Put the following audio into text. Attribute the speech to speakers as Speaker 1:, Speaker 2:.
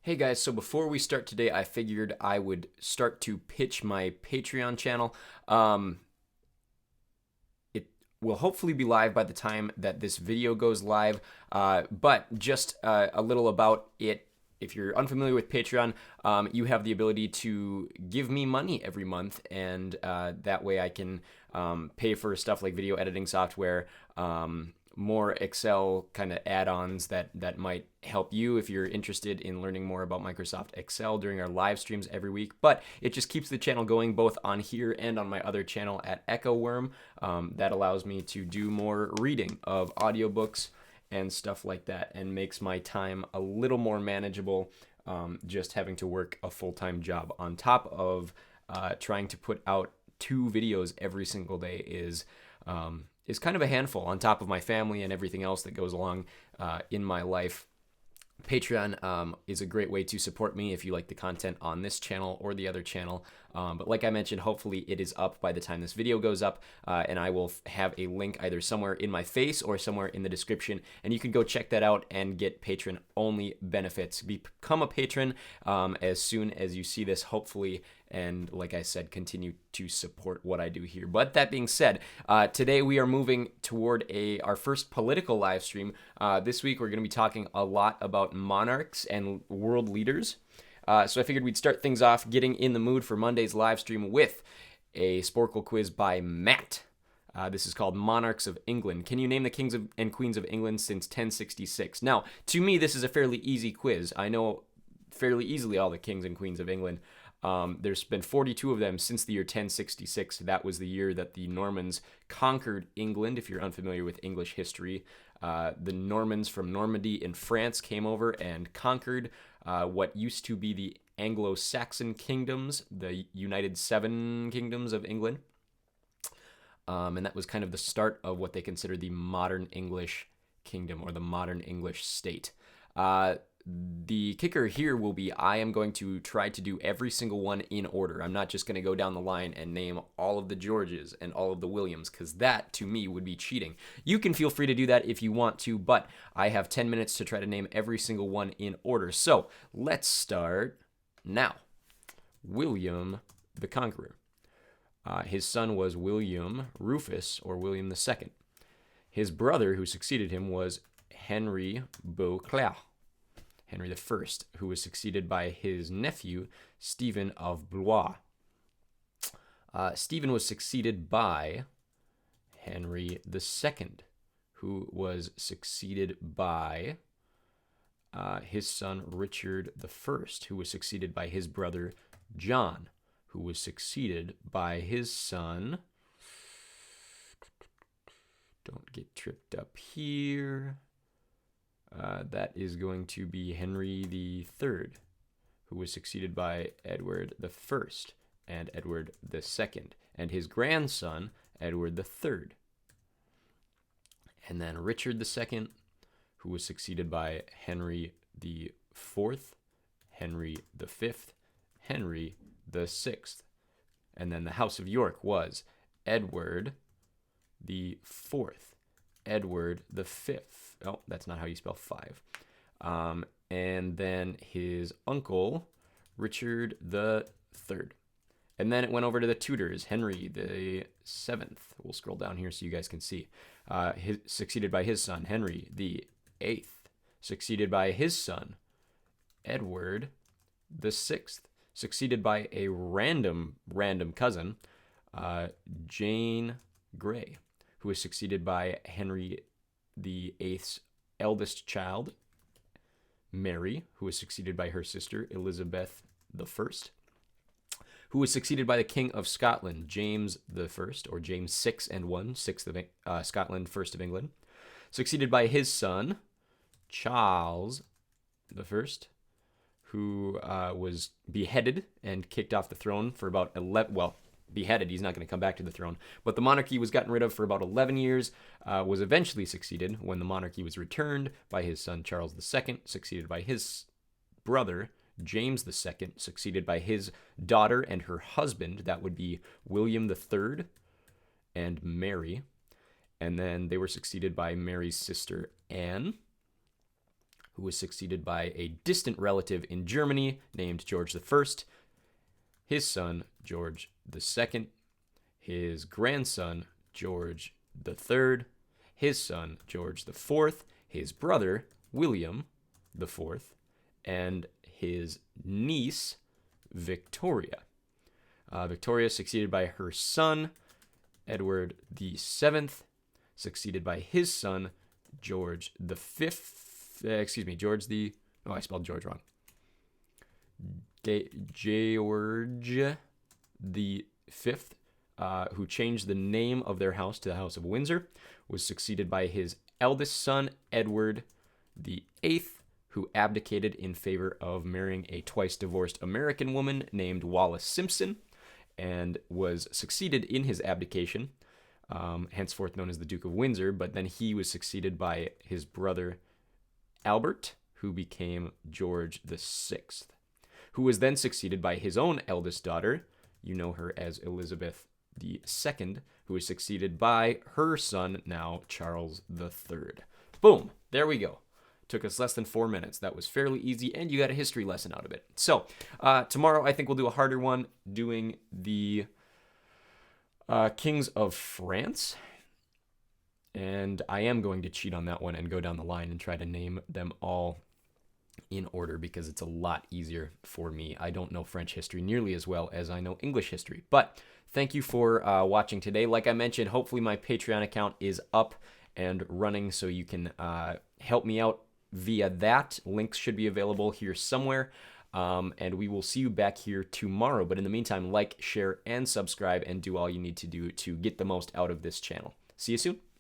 Speaker 1: Hey guys, so before we start today, I figured I would start to pitch my Patreon channel. It will hopefully be live by the time that this video goes live, but just a little about it. If you're unfamiliar with Patreon, you have the ability to give me money every month, and that way I can pay for stuff like video editing software, more Excel kind of add-ons that might help you if you're interested in learning more about Microsoft Excel during our live streams every week. But it just keeps the channel going both on here and on my other channel at Echo Worm. That allows me to do more reading of audiobooks and stuff like that, and makes my time a little more manageable, just having to work a full-time job on top of trying to put out 2 videos every single day is kind of a handful on top of my family and everything else that goes along in my life. Patreon is a great way to support me if you like the content on this channel or the other channel. But like I mentioned, hopefully it is up by the time this video goes up, and I will have a link either somewhere in my face or somewhere in the description, and you can go check that out and get patron-only benefits. Become a patron as soon as you see this, hopefully, and like I said, continue to support what I do here. But that being said, today we are moving toward our first political live stream. This week we're going to be talking a lot about monarchs and world leaders. So I figured we'd start things off getting in the mood for Monday's live stream with a Sporkle quiz by Matt. This is called Monarchs of England. Can you name the kings and queens of England since 1066? Now, to me, this is a fairly easy quiz. I know fairly easily all the kings and queens of England. There's been 42 of them since the year 1066. That was the year that the Normans conquered England. If you're unfamiliar with English history, the Normans from Normandy in France came over and conquered what used to be the Anglo-Saxon kingdoms, the United Seven Kingdoms of England. And that was kind of the start of what they consider the modern English kingdom, or the modern English state. The kicker here will be I am going to try to do every single one in order. I'm not just going to go down the line and name all of the Georges and all of the Williams, because that, to me, would be cheating. You can feel free to do that if you want to, but I have 10 minutes to try to name every single one in order. So let's start now. William the Conqueror. His son was William Rufus, or William II. His brother, who succeeded him, was Henry Beauclerc. Henry I, who was succeeded by his nephew, Stephen of Blois. Stephen was succeeded by Henry II, who was succeeded by his son Richard I, who was succeeded by his brother John, who was succeeded by his son... Don't get tripped up here... that is going to be Henry III, who was succeeded by Edward I and Edward II, and his grandson, Edward III. And then Richard II, who was succeeded by Henry IV, Henry V, Henry VI. And then the House of York was Edward IV, Edward V. Oh, that's not how you spell 5. And then his uncle, Richard III. And then it went over to the Tudors, Henry VII. We'll scroll down here so you guys can see. Succeeded by his son, Henry VIII. Succeeded by his son, Edward VI. Succeeded by a random cousin, Jane Grey, who was succeeded by Henry VIII's eldest child, Mary, who was succeeded by her sister, Elizabeth I, who was succeeded by the King of Scotland, James I, or James VI and 1, 6th of Scotland, 1st of England, succeeded by his son, Charles I, who was beheaded and kicked off the throne for about 11, well, beheaded, he's not going to come back to the throne, but the monarchy was gotten rid of for about 11 years, was eventually succeeded when the monarchy was returned by his son Charles II, succeeded by his brother James II, succeeded by his daughter and her husband, that would be William III and Mary, and then they were succeeded by Mary's sister Anne, who was succeeded by a distant relative in Germany named George I, his son, George II, his grandson, George III, his son, George IV, his brother, William IV, and his niece, Victoria. Victoria succeeded by her son, Edward VII, succeeded by his son, George V. George the... Oh, I spelled George wrong. George the Fifth, who changed the name of their house to the House of Windsor, was succeeded by his eldest son, Edward the Eighth, who abdicated in favor of marrying a twice-divorced American woman named Wallis Simpson, and was succeeded in his abdication, henceforth known as the Duke of Windsor, but then he was succeeded by his brother Albert, who became George VI, who was then succeeded by his own eldest daughter, you know her as Elizabeth II, who was succeeded by her son, now Charles III. Boom, there we go. Took us less than 4 minutes. That was fairly easy, and you got a history lesson out of it. So, tomorrow I think we'll do a harder one, doing the Kings of France. And I am going to cheat on that one and go down the line and try to name them all in order because it's a lot easier for me. I don't know French history nearly as well as I know English history. But thank you for watching today. Like I mentioned, hopefully my Patreon account is up and running so you can help me out via that. Links should be available here somewhere. And we will see you back here tomorrow. But in the meantime, like, share, and subscribe, and do all you need to do to get the most out of this channel. See you soon.